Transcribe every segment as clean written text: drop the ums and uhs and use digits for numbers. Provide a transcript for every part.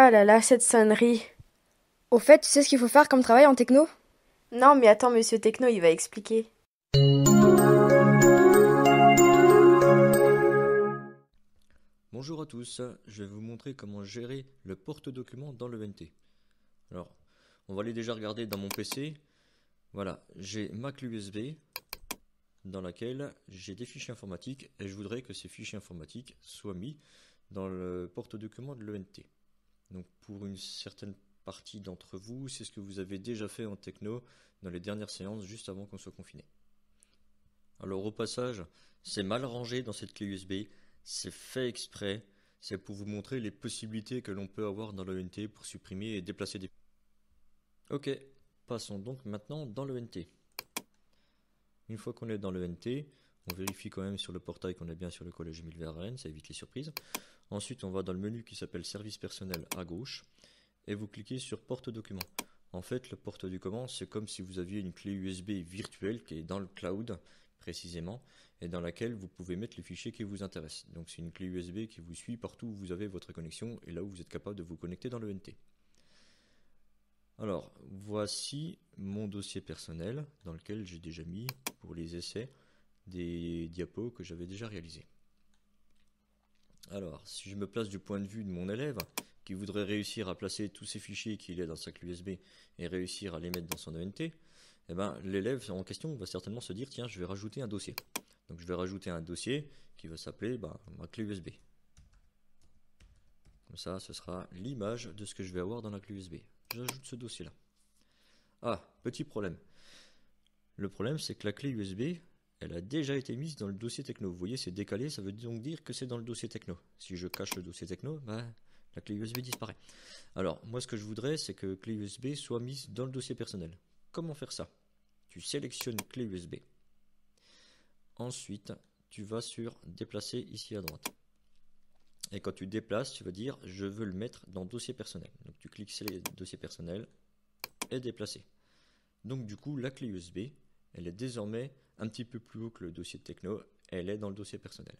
Ah là là, cette sonnerie. Au fait, tu sais ce qu'il faut faire comme travail en techno? Non, mais attends, Monsieur Techno, il va expliquer. Bonjour à tous, je vais vous montrer comment gérer le porte-document dans le NT. Alors, on va aller déjà regarder dans mon PC. Voilà, j'ai ma clé USB dans laquelle j'ai des fichiers informatiques et je voudrais que ces fichiers informatiques soient mis dans le porte-document de l'ENT. Donc pour une certaine partie d'entre vous, c'est ce que vous avez déjà fait en techno dans les dernières séances juste avant qu'on soit confiné. Alors au passage, c'est mal rangé dans cette clé USB, c'est fait exprès, c'est pour vous montrer les possibilités que l'on peut avoir dans l'ENT pour supprimer et déplacer des... Ok, passons donc maintenant dans l'ENT. Une fois qu'on est dans l'ENT, on vérifie quand même sur le portail qu'on est bien sur le collège Émile Verlaine, ça évite les surprises. Ensuite, on va dans le menu qui s'appelle Service personnel à gauche et vous cliquez sur Porte-document. En fait, le porte-document, c'est comme si vous aviez une clé USB virtuelle qui est dans le cloud, précisément, et dans laquelle vous pouvez mettre les fichiers qui vous intéressent. Donc c'est une clé USB qui vous suit partout où vous avez votre connexion et là où vous êtes capable de vous connecter dans l'ENT. Alors, voici mon dossier personnel dans lequel j'ai déjà mis, pour les essais, des diapos que j'avais déjà réalisés. Alors, si je me place du point de vue de mon élève, qui voudrait réussir à placer tous ces fichiers qu'il a dans sa clé USB et réussir à les mettre dans son ENT, eh ben, l'élève en question va certainement se dire, tiens, je vais rajouter un dossier. Donc je vais rajouter un dossier qui va s'appeler ma clé USB. Comme ça, ce sera l'image de ce que je vais avoir dans la clé USB. J'ajoute ce dossier-là. Ah, petit problème. Le problème, c'est que la clé USB, elle a déjà été mise dans le dossier techno. Vous voyez, c'est décalé, ça veut donc dire que c'est dans le dossier techno. Si je cache le dossier techno, la clé USB disparaît. Alors, moi, ce que je voudrais, c'est que clé USB soit mise dans le dossier personnel. Comment faire ça? Tu sélectionnes clé USB. Ensuite, tu vas sur déplacer ici à droite. Et quand tu déplaces, tu vas dire je veux le mettre dans dossier personnel. Donc tu cliques sur dossier personnel et déplacer. Donc du coup, la clé USB, elle est désormais un petit peu plus haut que le dossier techno, elle est dans le dossier personnel.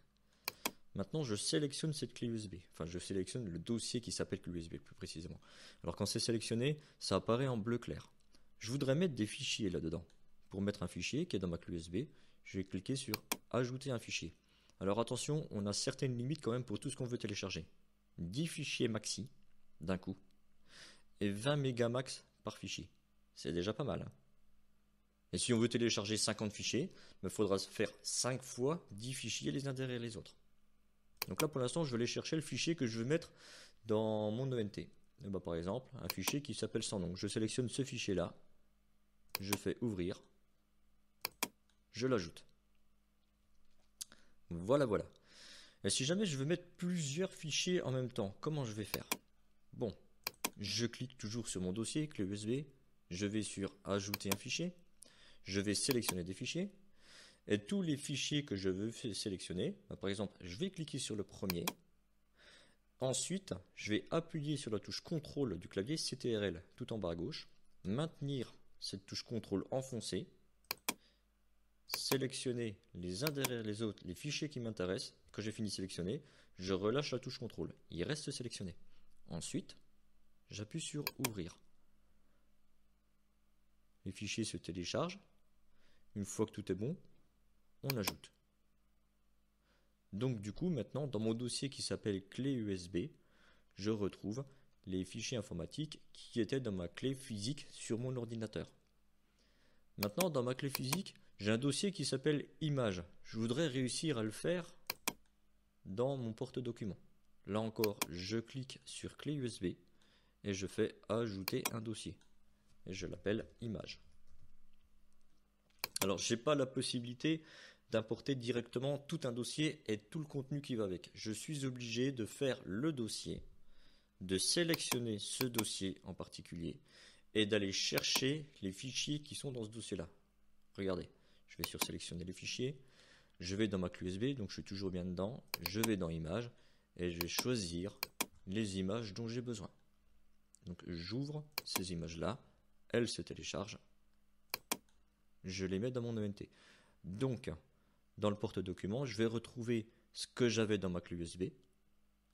Maintenant, je sélectionne cette clé USB. Enfin, je sélectionne le dossier qui s'appelle clé USB plus précisément. Alors quand c'est sélectionné, ça apparaît en bleu clair. Je voudrais mettre des fichiers là-dedans. Pour mettre un fichier qui est dans ma clé USB, je vais cliquer sur ajouter un fichier. Alors attention, on a certaines limites quand même pour tout ce qu'on veut télécharger. 10 fichiers maxi d'un coup et 20 mégamax par fichier. C'est déjà pas mal. Et si on veut télécharger 50 fichiers, il faudra faire 5 fois 10 fichiers les uns derrière les autres. Donc là pour l'instant je vais aller chercher le fichier que je veux mettre dans mon ENT. Et par exemple un fichier qui s'appelle sans nom. Je sélectionne ce fichier là, je fais ouvrir, je l'ajoute. Voilà. Et si jamais je veux mettre plusieurs fichiers en même temps, comment je vais faire? Bon, je clique toujours sur mon dossier, clé USB, je vais sur ajouter un fichier, je vais sélectionner des fichiers, et tous les fichiers que je veux sélectionner, par exemple, je vais cliquer sur le premier, ensuite, je vais appuyer sur la touche CTRL du clavier CTRL tout en bas à gauche, maintenir cette touche CTRL enfoncée, sélectionner les uns derrière les autres les fichiers qui m'intéressent. Quand j'ai fini de sélectionner, je relâche la touche CTRL. Il reste sélectionné. Ensuite, j'appuie sur ouvrir. Les fichiers se téléchargent. Une fois que tout est bon, on ajoute. Donc du coup, maintenant, dans mon dossier qui s'appelle clé USB, je retrouve les fichiers informatiques qui étaient dans ma clé physique sur mon ordinateur. Maintenant, dans ma clé physique, j'ai un dossier qui s'appelle Images. Je voudrais réussir à le faire dans mon porte-document. Là encore, je clique sur clé USB et je fais ajouter un dossier. Et je l'appelle Images. Alors, je n'ai pas la possibilité d'importer directement tout un dossier et tout le contenu qui va avec. Je suis obligé de faire le dossier, de sélectionner ce dossier en particulier et d'aller chercher les fichiers qui sont dans ce dossier-là. Regardez, je vais sur sélectionner les fichiers, je vais dans ma clé USB, donc je suis toujours bien dedans, je vais dans Images et je vais choisir les images dont j'ai besoin. Donc j'ouvre ces images-là, elles se téléchargent, je les mets dans mon ENT. Donc, dans le porte-document, je vais retrouver ce que j'avais dans ma clé USB,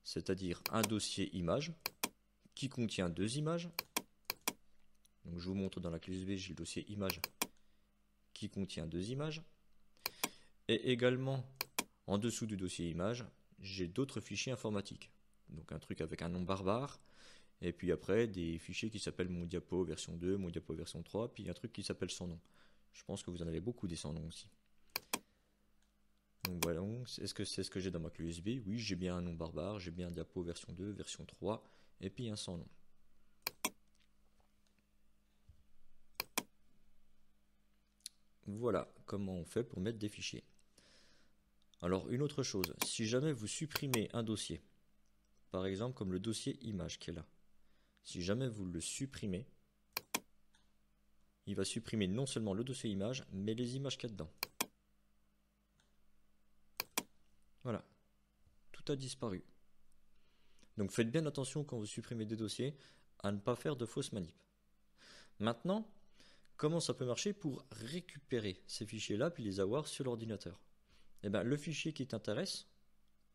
c'est-à-dire un dossier images qui contient 2 images. Donc je vous montre dans la clé USB, j'ai le dossier images qui contient 2 images. Et également, en dessous du dossier images, j'ai d'autres fichiers informatiques. Donc un truc avec un nom barbare. Et puis après, des fichiers qui s'appellent mon diapo version 2, mon diapo version 3, puis un truc qui s'appelle sans nom. Je pense que vous en avez beaucoup des sans nom aussi. Donc voilà, est-ce que c'est ce que j'ai dans ma clé USB? Oui, j'ai bien un nom barbare, j'ai bien un diapo version 2, version 3, et puis un sans nom. Voilà comment on fait pour mettre des fichiers. Alors une autre chose, si jamais vous supprimez un dossier, par exemple comme le dossier image qui est là, si jamais vous le supprimez, il va supprimer non seulement le dossier image, mais les images qu'il y a dedans. Voilà, tout a disparu. Donc faites bien attention quand vous supprimez des dossiers à ne pas faire de fausses manips. Maintenant, comment ça peut marcher pour récupérer ces fichiers-là puis les avoir sur l'ordinateur? Eh bien, le fichier qui t'intéresse,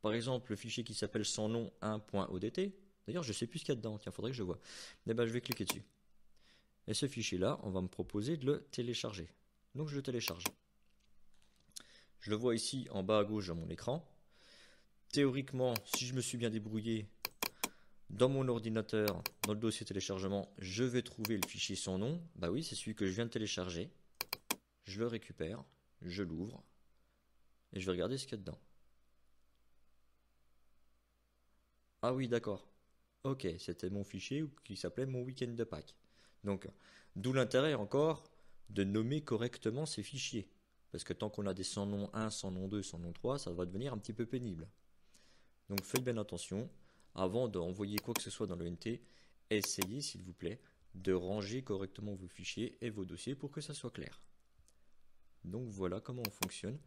par exemple le fichier qui s'appelle sans nom 1.odt, d'ailleurs je ne sais plus ce qu'il y a dedans, tiens, faudrait que je vois. Eh bien, je vais cliquer dessus. Et ce fichier-là, on va me proposer de le télécharger. Donc je le télécharge. Je le vois ici en bas à gauche dans mon écran. Théoriquement, si je me suis bien débrouillé, dans mon ordinateur, dans le dossier téléchargement, je vais trouver le fichier sans nom. Bah oui, c'est celui que je viens de télécharger. Je le récupère, je l'ouvre, et je vais regarder ce qu'il y a dedans. Ah oui, d'accord. Ok, c'était mon fichier qui s'appelait mon week-end de Pâques. Donc, d'où l'intérêt encore de nommer correctement ces fichiers. Parce que tant qu'on a des sans nom 1, sans nom 2, sans nom 3, ça va devenir un petit peu pénible. Donc faites bien attention, avant d'envoyer quoi que ce soit dans l'ENT, essayez s'il vous plaît de ranger correctement vos fichiers et vos dossiers pour que ça soit clair. Donc voilà comment on fonctionne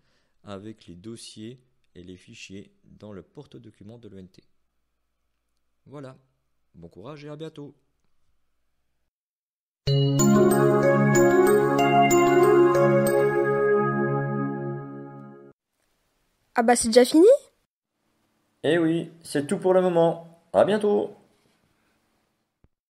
avec les dossiers et les fichiers dans le porte-document de l'ENT. Voilà, bon courage et à bientôt. Ah bah c'est déjà fini? Eh oui, c'est tout pour le moment. À bientôt.